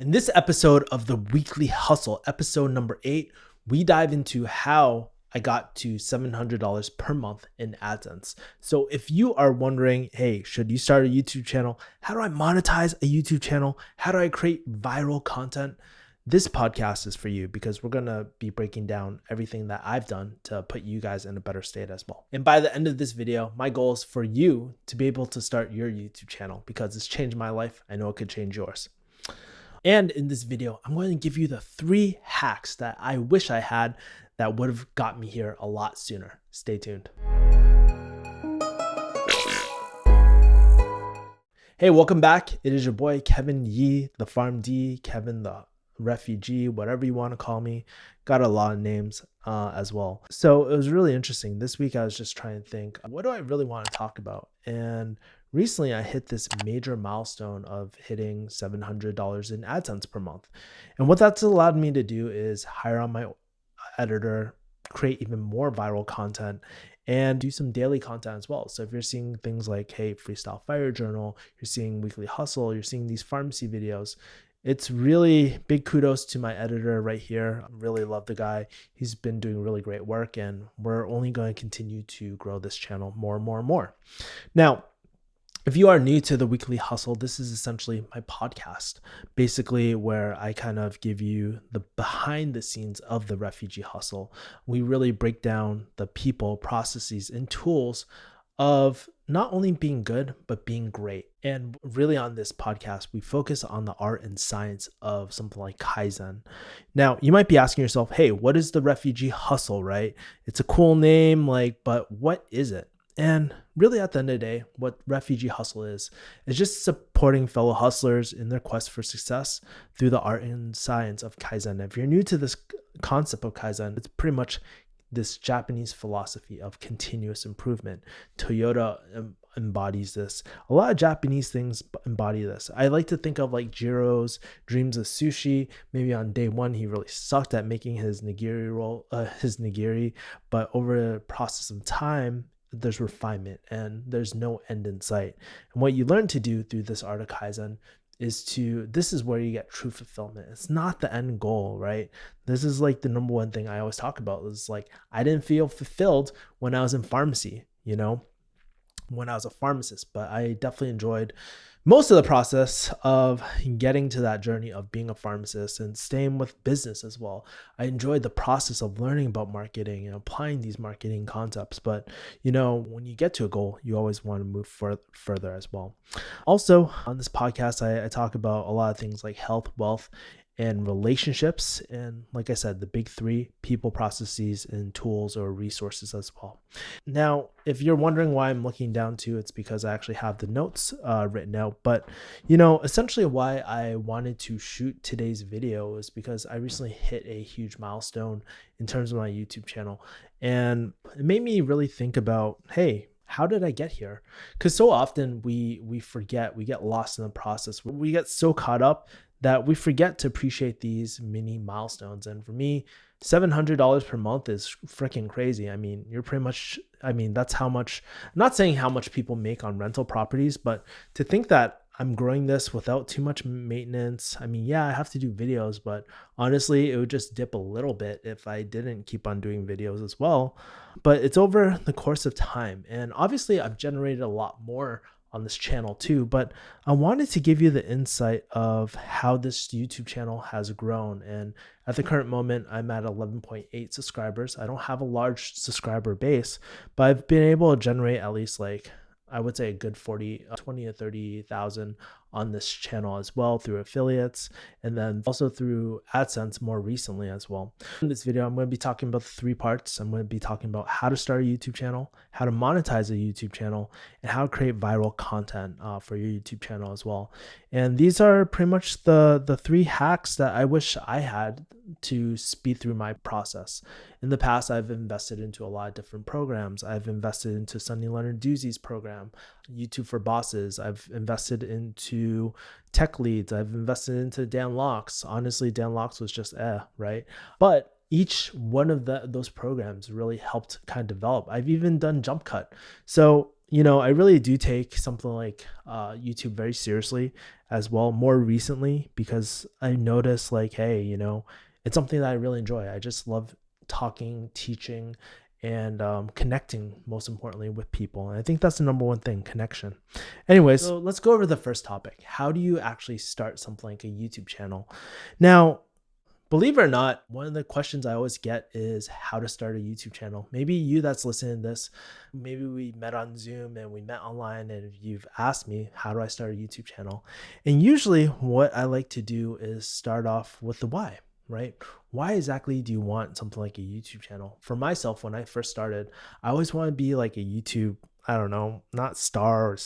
In this episode of the Weekly Hustle, episode number 8, we dive into how I got to $700 per month in AdSense. So if you are wondering, hey, should you start a YouTube channel? How do I monetize a YouTube channel? How do I create viral content? This podcast is for you because we're going to be breaking down everything that I've done to put you guys in a better state as well. And by the end of this video, my goal is for you to be able to start your YouTube channel because it's changed my life. I know it could change yours. And in this video, I'm going to give you the 3 hacks that I wish I had that would have got me here a lot sooner. Stay tuned. Hey, welcome back. It is your boy, Kevin Yee, the Farm D, Kevin the Refugee, whatever you want to call me. Got a lot of names as well. So it was really interesting. This week, I was just trying to think, what do I really want to talk about? And recently, I hit this major milestone of hitting $700 in AdSense per month. And what that's allowed me to do is hire on my editor, create even more viral content, and do some daily content as well. So if you're seeing things like, hey, Freestyle Fire Journal, you're seeing Weekly Hustle, you're seeing these pharmacy videos, it's really big kudos to my editor right here. I really love the guy. He's been doing really great work, and we're only going to continue to grow this channel more and more and more. Now, if you are new to the Weekly Hustle, this is essentially my podcast, basically where I kind of give you the behind the scenes of the refugee hustle. We really break down the people, processes, and tools of not only being good, but being great. And really on this podcast, we focus on the art and science of something like Kaizen. Now, you might be asking yourself, hey, what is the refugee hustle, right? It's a cool name, but what is it? And really at the end of the day, what refugee hustle is just supporting fellow hustlers in their quest for success through the art and science of Kaizen. If you're new to this concept of Kaizen, it's pretty much this Japanese philosophy of continuous improvement. Toyota embodies this. A lot of Japanese things embody this. I like to think of like Jiro's dreams of sushi. Maybe on day 1, he really sucked at making his nigiri, but over the process of time, there's refinement and there's no end in sight. And what you learn to do through this art of Kaizen this is where you get true fulfillment. It's not the end goal, right? This is like the number one thing I always talk about is like, I didn't feel fulfilled when I was in pharmacy, when I was a pharmacist, but I definitely enjoyed most of the process of getting to that journey of being a pharmacist and staying with business as well. I enjoyed the process of learning about marketing and applying these marketing concepts. But, when you get to a goal, you always want to move further as well. Also, on this podcast, I talk about a lot of things like health, wealth, and relationships. And like I said, the big 3: people, processes, and tools or resources as well. Now, if you're wondering why I'm looking down to, it's because I actually have the notes written out. But, essentially why I wanted to shoot today's video is because I recently hit a huge milestone in terms of my YouTube channel. And it made me really think about, hey, how did I get here? Because so often we forget, we get lost in the process. We get so caught up that we forget to appreciate these mini milestones. And for me, $700 per month is freaking crazy. That's how much, I'm not saying how much people make on rental properties, but to think that I'm growing this without too much maintenance. I have to do videos, but honestly, it would just dip a little bit if I didn't keep on doing videos as well. But it's over the course of time. And obviously I've generated a lot more on this channel too, but I wanted to give you the insight of how this YouTube channel has grown. And at the current moment, I'm at 11.8 subscribers. I don't have a large subscriber base, but I've been able to generate at least I would say a good 20 to 30,000 on this channel as well through affiliates, and then also through AdSense more recently as well. In this video, I'm going to be talking about the 3 parts. I'm going to be talking about how to start a YouTube channel, how to monetize a YouTube channel, and how to create viral content for your YouTube channel as well. And these are pretty much the 3 hacks that I wish I had to speed through my process. In the past, I've invested into a lot of different programs. I've invested into Sunny Leonard Doozy's program, YouTube for Bosses. I've invested into Tech Leads. I've invested into Dan Locks. Honestly, Dan Locks was just right? But each one of those programs really helped kind of develop. I've even done Jump Cut. So I really do take something like YouTube very seriously as well more recently, because I noticed like, hey, it's something that I really enjoy. I just love talking, teaching, and connecting, most importantly, with people. And I think that's the number one thing, connection. Anyways, so let's go over the first topic. How do you actually start something like a YouTube channel? Now, believe it or not, one of the questions I always get is how to start a YouTube channel. Maybe you that's listening to this, maybe we met on Zoom and we met online and you've asked me, how do I start a YouTube channel? And usually what I like to do is start off with the why, right? Why exactly do you want something like a YouTube channel? For myself, when I first started, I always wanted to be like a YouTube, I don't know, not star or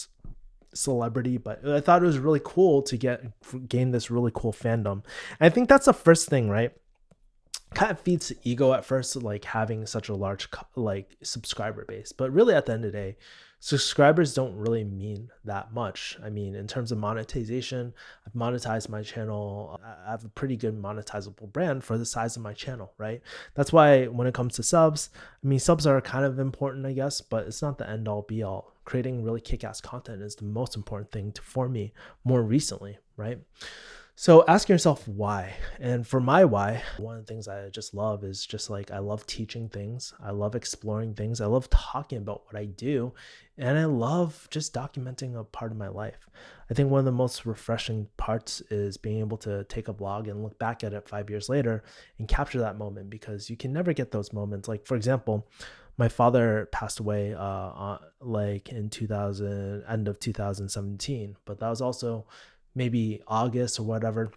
celebrity, but I thought it was really cool to gain this really cool fandom. And I think that's the first thing, right? Kind of feeds the ego at first, like having such a large like subscriber base, but really at the end of the day, subscribers don't really mean that much. I mean, in terms of monetization, I've monetized my channel. I have a pretty good monetizable brand for the size of my channel, right? That's why when it comes to subs, I mean, subs are kind of important, I guess, but it's not the end all be all. Creating really kick-ass content is the most important thing for me more recently, right? So ask yourself why. And for my why, one of the things I just love is just like, I love teaching things. I love exploring things. I love talking about what I do. And I love just documenting a part of my life. I think one of the most refreshing parts is being able to take a vlog and look back at it 5 years later and capture that moment, because you can never get those moments. Like, for example, my father passed away like in end of 2017, but that was also maybe August or whatever.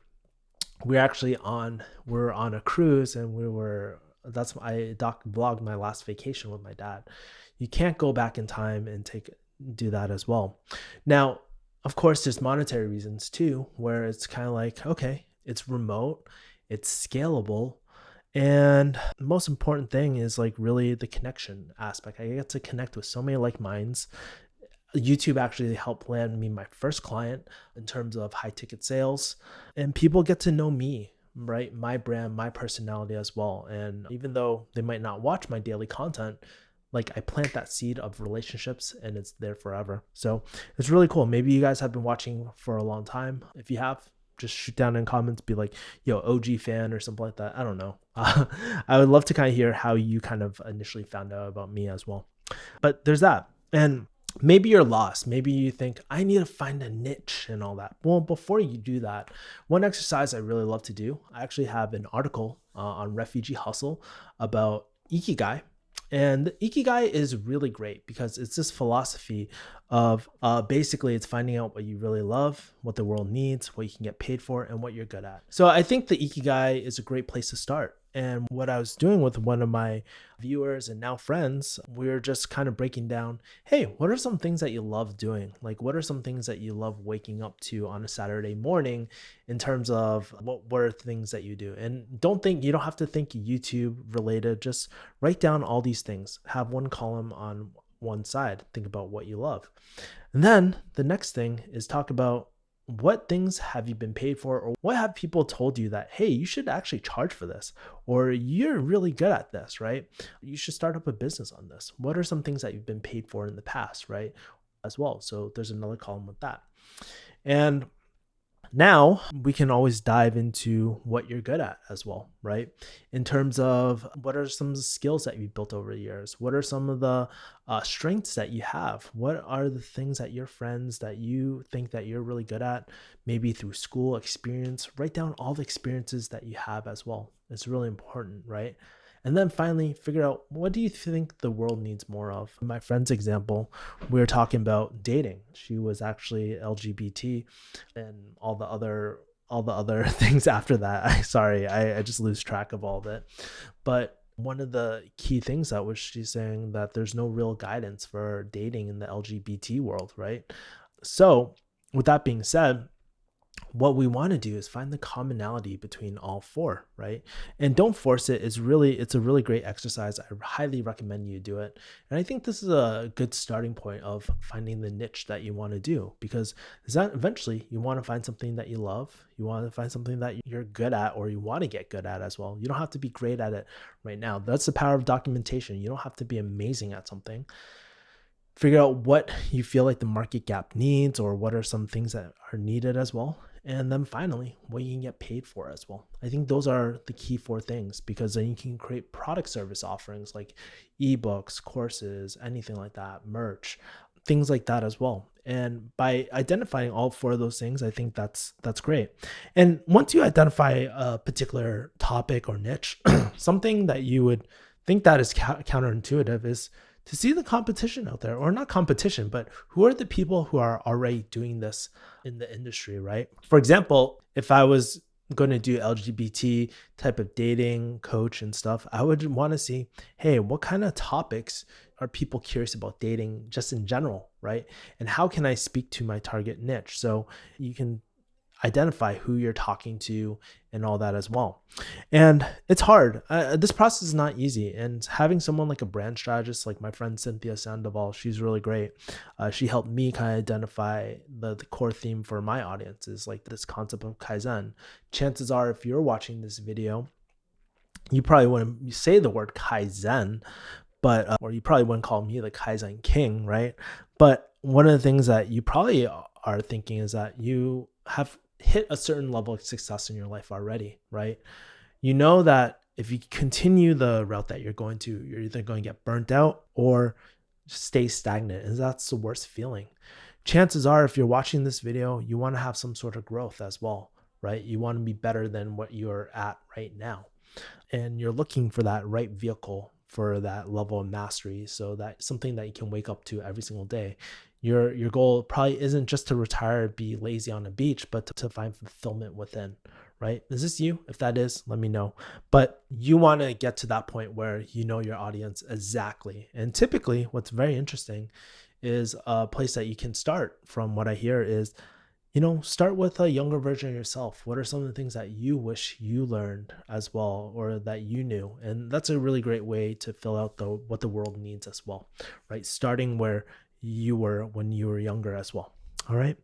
We're on a cruise, and I vlogged my last vacation with my dad. You can't go back in time and do that as well. Now, of course, there's monetary reasons too, where it's kind of like, okay, it's remote, it's scalable, and the most important thing is like really the connection aspect. I get to connect with so many like minds. YouTube actually helped land me my first client in terms of high ticket sales, and people get to know me, right? My brand, my personality as well. And even though they might not watch my daily content, like I plant that seed of relationships and it's there forever. So it's really cool. Maybe you guys have been watching for a long time. If you have, just shoot down in comments, be like, yo, OG fan or something like that. I don't know. I would love to kind of hear how you kind of initially found out about me as well. But there's that. And maybe you're lost. Maybe you think, I need to find a niche and all that. Well, before you do that, one exercise I really love to do, I actually have an article on Refugee Hustle about Ikigai. And the Ikigai is really great because it's this philosophy of basically it's finding out what you really love, what the world needs, what you can get paid for, and what you're good at. So I think the Ikigai is a great place to start. And what I was doing with one of my viewers and now friends, we were just kind of breaking down, hey, what are some things that you love doing? Like, what are some things that you love waking up to on a Saturday morning in terms of what are things that you do? And you don't have to think YouTube related, just write down all these things. Have one column on one side, think about what you love. And then the next thing is talk about what things have you been paid for, or what have people told you that, hey, you should actually charge for this, or you're really good at this, right? You should start up a business on this. What are some things that you've been paid for in the past, right? As well. So there's another column with that. And now we can always dive into what you're good at as well, right? In terms of what are some skills that you've built over the years? What are some of the strengths that you have? What are the things that your friends that you think that you're really good at, maybe through school experience? Write down all the experiences that you have as well. It's really important, right? And then finally, figure out, what do you think the world needs more of? In my friend's example, we were talking about dating. She was actually LGBT and all the other things after that. Sorry, I just lose track of all of it. But one of the key things that was she's saying that there's no real guidance for dating in the LGBT world, right? So with that being said, what we want to do is find the commonality between all four, right? And don't force it. It's a really great exercise. I highly recommend you do it. And I think this is a good starting point of finding the niche that you want to do, because eventually you want to find something that you love. You want to find something that you're good at, or you want to get good at as well. You don't have to be great at it right now. That's the power of documentation. You don't have to be amazing at something. figure out what you feel like the market gap needs, or what are some things that are needed as well. And then finally, what you can get paid for as well. I think those are the key 4 things, because then you can create product service offerings like ebooks, courses, anything like that, merch, things like that as well. And by identifying all 4 of those things, I think that's great. And once you identify a particular topic or niche, something that you would think that is counterintuitive is to see the competition out there, or not competition, but who are the people who are already doing this in the industry, right? For example, if I was going to do LGBT type of dating coach and stuff, I would want to see, hey, what kind of topics are people curious about dating just in general, right? And how can I speak to my target niche? So you can identify who you're talking to and all that as well. And it's hard. This process is not easy. And having someone like a brand strategist, like my friend Cynthia Sandoval, she's really great. She helped me kind of identify the core theme for my audiences, like this concept of Kaizen. Chances are, if you're watching this video, you probably wouldn't say the word Kaizen, but or you probably wouldn't call me the Kaizen king, right? But one of the things that you probably are thinking is that you have hit a certain level of success in your life already, right? You know that if you continue the route that you're going to, you're either going to get burnt out or stay stagnant, and that's the worst feeling. Chances are, if you're watching this video, you want to have some sort of growth as well, right? You want to be better than what you're at right now. And you're looking for that right vehicle for that level of mastery, so that's something that you can wake up to every single day. Your goal probably isn't just to retire, be lazy on a beach, but to find fulfillment within, right? Is this you? If that is, let me know. But you want to get to that point where you know your audience exactly. And typically what's very interesting is a place that you can start from, what I hear is, start with a younger version of yourself. What are some of the things that you wish you learned as well, or that you knew? And that's a really great way to fill out what the world needs as well, right? Starting where you were when you were younger as well. All right.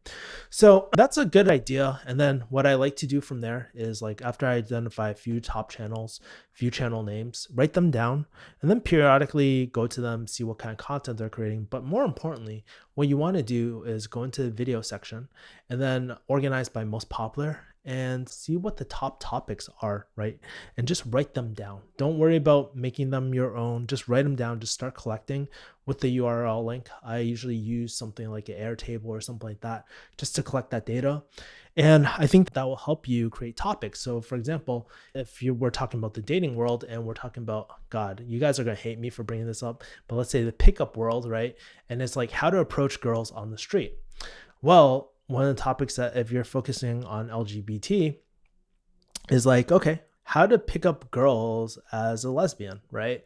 So that's a good idea. And then what I like to do from there is, like, after I identify a few top channels, few channel names, write them down, and then periodically go to them, see what kind of content they're creating. But more importantly, what you want to do is go into the video section and then organize by most popular and see what the top topics are, right? And just write them down. Don't worry about making them your own. Just write them down. Just start collecting with the URL link. I usually use something like an Airtable or something like that just to collect that data. And I think that will help you create topics. So for example, if we're talking about the dating world and we're talking about, God, you guys are going to hate me for bringing this up, but let's say the pickup world, right? And it's like how to approach girls on the street. Well, one of the topics that, if you're focusing on LGBT, is like, okay, how to pick up girls as a lesbian, right?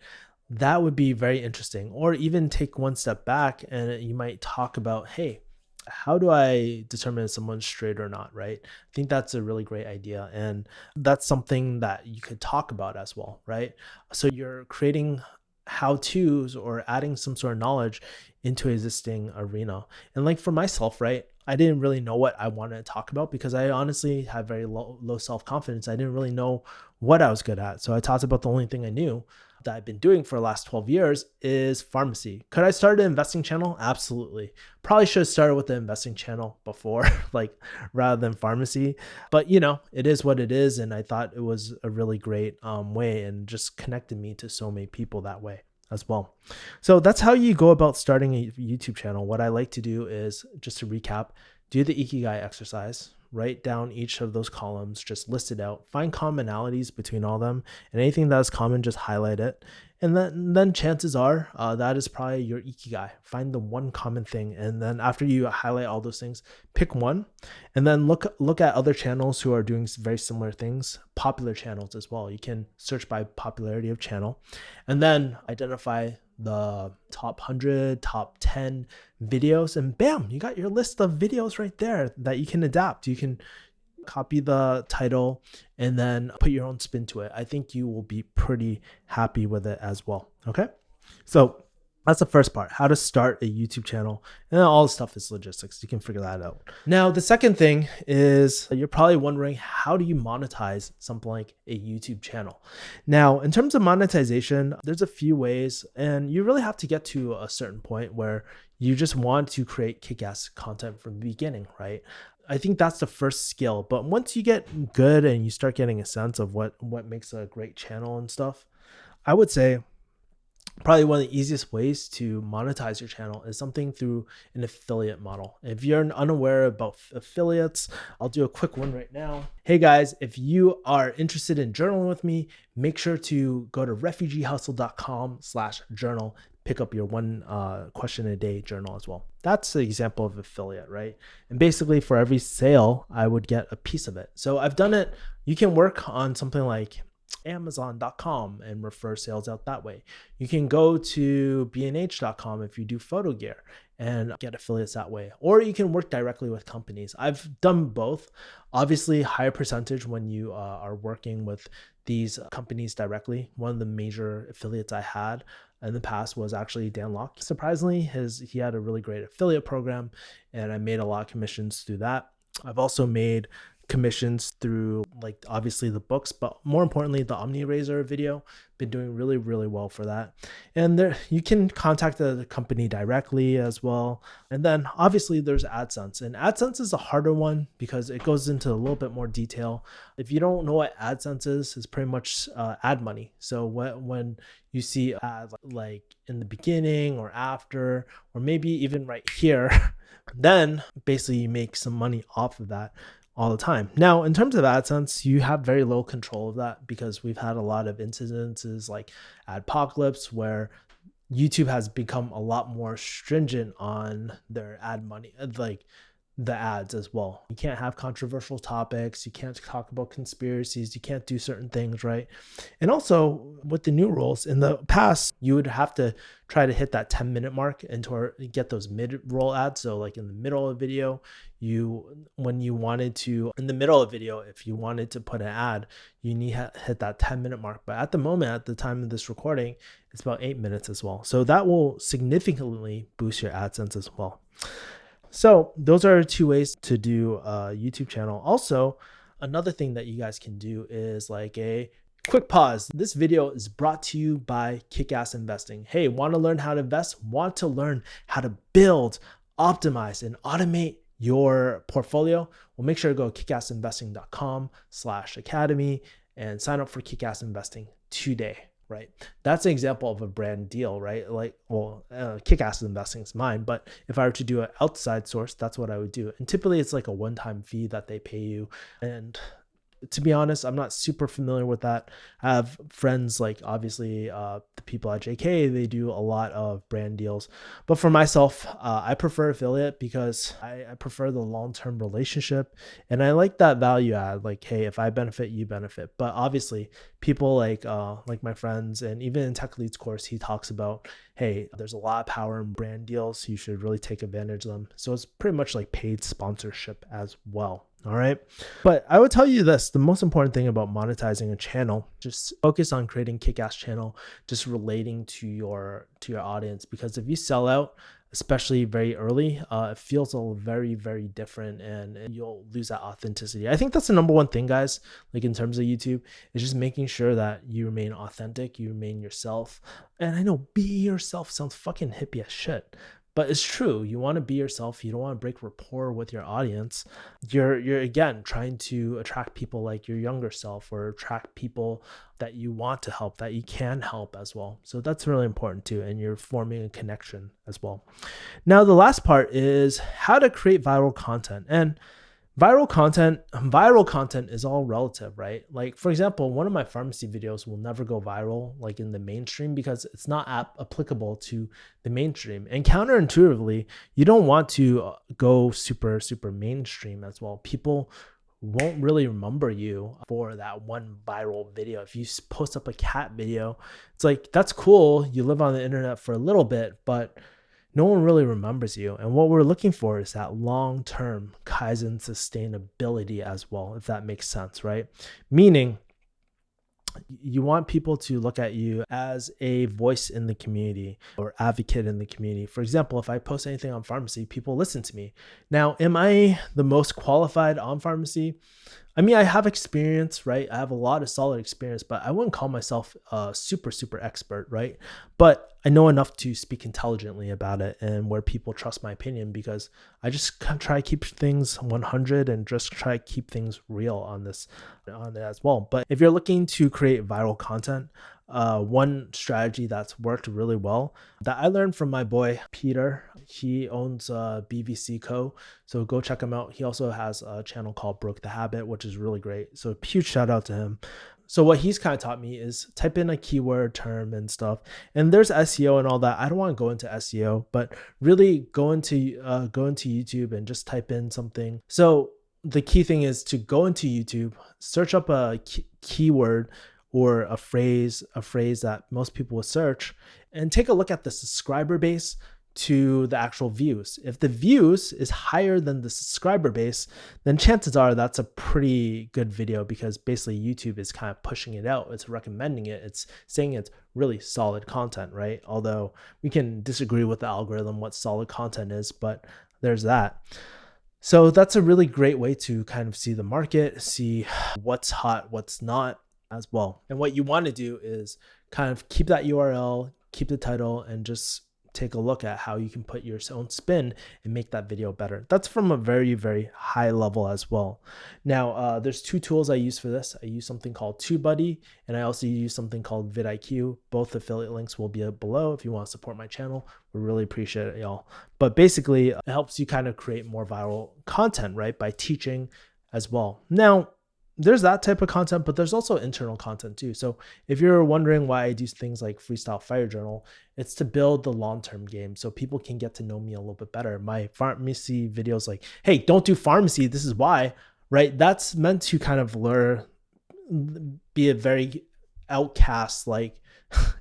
That would be very interesting. Or even take one step back and you might talk about, hey, how do I determine if someone's straight or not, right? I think that's a really great idea. And that's something that you could talk about as well, right? So you're creating how-tos or adding some sort of knowledge into an existing arena. And like for myself, right, I didn't really know what I wanted to talk about because I honestly had very low self-confidence. I didn't really know what I was good at. So I talked about the only thing I knew that I've been doing for the last 12 years is pharmacy. Could I start an investing channel? Absolutely. Probably should have started with the investing channel before, like, rather than pharmacy. But it is what it is. And I thought it was a really great way, and just connected me to so many people that way as well. So that's how you go about starting a YouTube channel. What I like to do is, just to recap, do the Ikigai exercise. Write down each of those columns, just list it out, find commonalities between all of them, and anything that is common, just highlight it. And then chances are that is probably your Ikigai. Find the one common thing. And then after you highlight all those things, pick one, and then look at other channels who are doing very similar things, popular channels as well. You can search by popularity of channel, and then identify the top 100, top 10 videos, and bam, you got your list of videos right there that you can adapt. You can copy the title and then put your own spin to it. I think you will be pretty happy with it as well. Okay. So that's the first part, how to start a YouTube channel. And then all the stuff is logistics. You can figure that out. Now, the second thing is, you're probably wondering, how do you monetize something like a YouTube channel? Now, in terms of monetization, there's a few ways, and you really have to get to a certain point where You just want to create kick-ass content from the beginning, right? I think that's the first skill. But once you get good and you start getting a sense of what makes a great channel and stuff, I would say probably one of the easiest ways to monetize your channel is something through an affiliate model. If you're unaware about affiliates, I'll do a quick one right now. Hey guys, if you are interested in journaling with me, make sure to go to refugeehustle.com/journal, pick up your one question a day journal as well. That's the example of affiliate, right? And basically for every sale, I would get a piece of it. So I've done it. You can work on something like Amazon.com and refer sales out that way. You can go to bnh.com if you do photo gear and get affiliates that way, or you can work directly with companies. I've done both. Obviously, higher percentage when you are working with these companies directly. One of the major affiliates I had in the past was actually Dan Locke. Surprisingly, he had a really great affiliate program, and I made a lot of commissions through that. I've also made commissions through, like, obviously the books, but more importantly the OmniRazor video. Been doing really well for that. And there you can contact the company directly as well. And then obviously there's AdSense, and AdSense is a harder one because it goes into a little bit more detail. If you don't know what AdSense is, it's pretty much ad money. So when you see ads like in the beginning or after, or maybe even right here, then basically you make some money off of that all the time. Now, in terms of AdSense, you have very little control of that because we've had a lot of incidences like Adpocalypse where YouTube has become a lot more stringent on their ad money, like the ads as well. You can't have controversial topics. You can't talk about conspiracies. You can't do certain things, right? And also with the new rules, in the past, you would have to try to hit that 10-minute mark and to get those mid-roll ads. So like in the middle of a video, when you wanted to, in the middle of video, if you wanted to put an ad, you need to hit that 10-minute mark. But at the moment, at the time of this recording, it's about 8 minutes as well. So that will significantly boost your AdSense as well. So those are two ways to do a YouTube channel. Also, another thing that you guys can do is like a quick pause. This video is brought to you by Kick-Ass Investing. Hey, want to learn how to invest? Want to learn how to build, optimize, and automate your portfolio? Well, make sure to go to kickassinvesting.com/academy and sign up for Kick-Ass Investing today. Right? That's an example of a brand deal, right? Like, well, Kick-Ass Investing is mine, but if I were to do an outside source, that's what I would do. And typically it's like a one-time fee that they pay you. And to be honest, I'm not super familiar with that. I have friends like obviously the people at JK, they do a lot of brand deals. But for myself, I prefer affiliate because I prefer the long-term relationship. And I like that value add, like, hey, if I benefit, you benefit. But obviously people like my friends, and even in Tech Lead's course, he talks about, hey, there's a lot of power in brand deals. So you should really take advantage of them. So it's pretty much like paid sponsorship as well. All right. But I would tell you this, the most important thing about monetizing a channel, just focus on creating kick-ass channel, just relating to your audience. Because if you sell out, especially very early, it feels very different and you'll lose that authenticity. I think that's the number one thing, guys, like in terms of YouTube, is just making sure that you remain authentic, you remain yourself. And I know be yourself sounds fucking hippie as shit, but it's true. You want to be yourself. You don't want to break rapport with your audience. You're again trying to attract people like your younger self, or attract people that you want to help, that you can help as well. So that's really important too. And you're forming a connection as well. Now, the last part is how to create viral content. And viral content is all relative, right? Like, for example, one of my pharmacy videos will never go viral like in the mainstream because it's not applicable to the mainstream. And counterintuitively, you don't want to go super mainstream as well. People won't really remember you for that one viral video. If you post up a cat video, it's like, that's cool. You live on the internet for a little bit, but no one really remembers you. And what we're looking for is that long-term Kaizen sustainability as well, if that makes sense, right? Meaning you want people to look at you as a voice in the community or advocate in the community. For example, if I post anything on pharmacy, people listen to me. Now, am I the most qualified on pharmacy? I mean, I have experience, right? I have a lot of solid experience, but I wouldn't call myself a super expert, right? But I know enough to speak intelligently about it and where people trust my opinion, because I just try to keep things 100 and just try to keep things real on it as well. But if you're looking to create viral content, one strategy that's worked really well that I learned from my boy Peter. He owns BVC Co. So go check him out. He also has a channel called Broke the Habit, which is really great. So huge shout out to him. So what he's kind of taught me is type in a keyword term and stuff. And there's SEO and all that. I don't want to go into SEO, but really go into YouTube and just type in something. So the key thing is to go into YouTube, search up a keyword or a phrase that most people would search, and take a look at the subscriber base to the actual views. If the views is higher than the subscriber base, then chances are that's a pretty good video, because basically YouTube is kind of pushing it out. It's recommending it. It's saying it's really solid content, right? Although we can disagree with the algorithm what solid content is, but there's that. So that's a really great way to kind of see the market, see what's hot, what's not as well. And what you want to do is kind of keep that URL, keep the title, and just take a look at how you can put your own spin and make that video better. That's from a very high level as well. Now, there's two tools I use for this. I use something called TubeBuddy, and I also use something called vidIQ. Both affiliate links will be below if you want to support my channel. We really appreciate it, y'all. But basically, it helps you kind of create more viral content, right, by teaching as well. Now, there's that type of content, but there's also internal content too. So if you're wondering why I do things like Freestyle Fire Journal, it's to build the long-term game so people can get to know me a little bit better. My pharmacy videos like, hey, don't do pharmacy, this is why, right? That's meant to kind of be a very outcast, like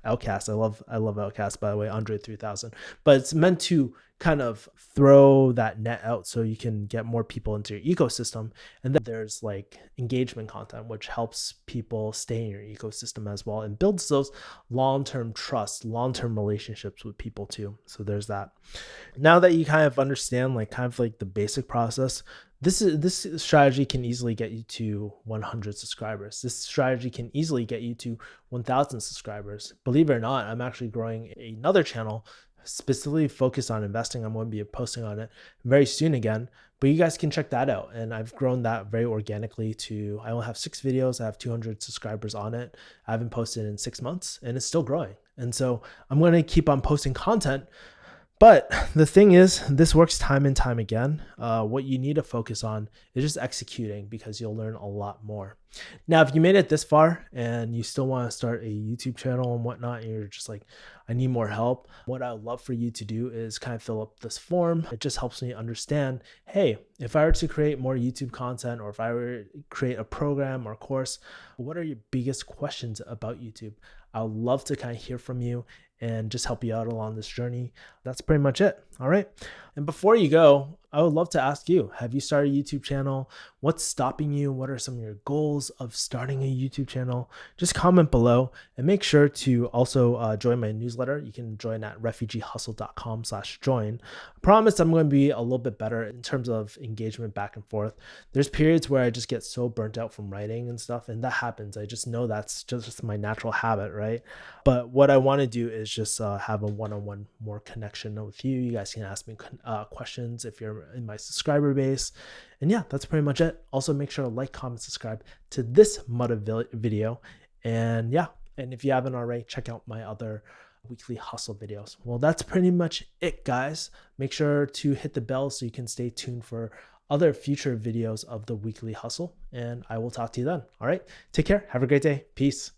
Outcast. I love Outcast, by the way, Andre 3000. But it's meant to kind of throw that net out so you can get more people into your ecosystem. And then there's like engagement content, which helps people stay in your ecosystem as well and builds those long-term trust, long-term relationships with people too. So there's that. Now that you kind of understand like kind of like the basic process, this strategy can easily get you to 100 subscribers. This strategy can easily get you to 1,000 subscribers. Believe it or not, I'm actually growing another channel specifically focused on investing. I'm going to be posting on it very soon again, but you guys can check that out. And I've grown that very organically to, I only have 6 videos. I have 200 subscribers on it. I haven't posted in 6 months and it's still growing. And so I'm going to keep on posting content. But the thing is, this works time and time again. What you need to focus on is just executing, because you'll learn a lot more. Now, if you made it this far and you still want to start a YouTube channel and whatnot, and you're just like, I need more help, what I would love for you to do is kind of fill up this form. It just helps me understand, hey, if I were to create more YouTube content, or if I were to create a program or course, what are your biggest questions about YouTube? I would love to kind of hear from you and just help you out along this journey. That's pretty much it. All right. And before you go, I would love to ask you, have you started a YouTube channel? What's stopping you? What are some of your goals of starting a YouTube channel? Just comment below and make sure to also join my newsletter. You can join at refugeehustle.com/join. I promise I'm going to be a little bit better in terms of engagement back and forth. There's periods where I just get so burnt out from writing and stuff, and that happens. I just know that's just my natural habit, right? But what I want to do is just have a one-on-one more connection with you. You guys can ask me questions if you're in my subscriber base. And yeah, that's pretty much it. Also, make sure to like, comment, subscribe to this video. And yeah, and if you haven't already, check out my other weekly hustle videos. Well, that's pretty much it, guys. Make sure to hit the bell so you can stay tuned for other future videos of the weekly hustle. And I will talk to you then. All right, take care. Have a great day. Peace.